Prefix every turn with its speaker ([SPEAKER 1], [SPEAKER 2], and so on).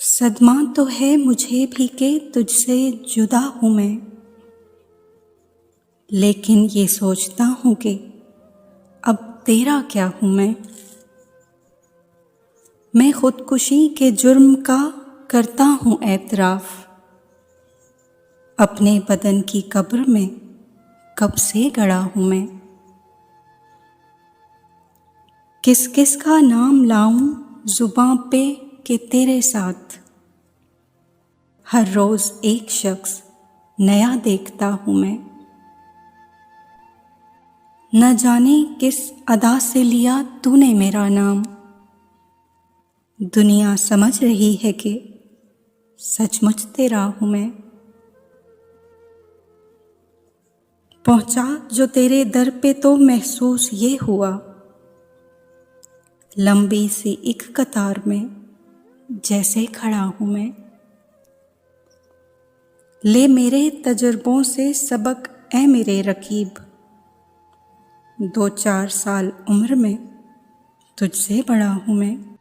[SPEAKER 1] सदमा तो है मुझे भी कि तुझसे जुदा हूँ मैं, लेकिन ये सोचता हूँ कि अब तेरा क्या हूँ मैं खुदकुशी के जुर्म का करता हूँ एतराफ़। अपने बदन की कब्र में कब से गड़ा हूँ मैं। किस किस का नाम लाऊं जुबां पे कि तेरे साथ, हर रोज़ एक शख्स नया देखता हूँ मैं। न जाने किस अदा से लिया तूने मेरा नाम, दुनिया समझ रही है कि सचमुच तेरा हूँ मैं। पहुँचा जो तेरे दर पे तो महसूस ये हुआ, लंबी सी एक कतार में जैसे खड़ा हूँ मैं। ले मेरे तजुर्बों से सबक ए मेरे रकीब, 2-4 साल उम्र में तुझसे बड़ा हूँ मैं।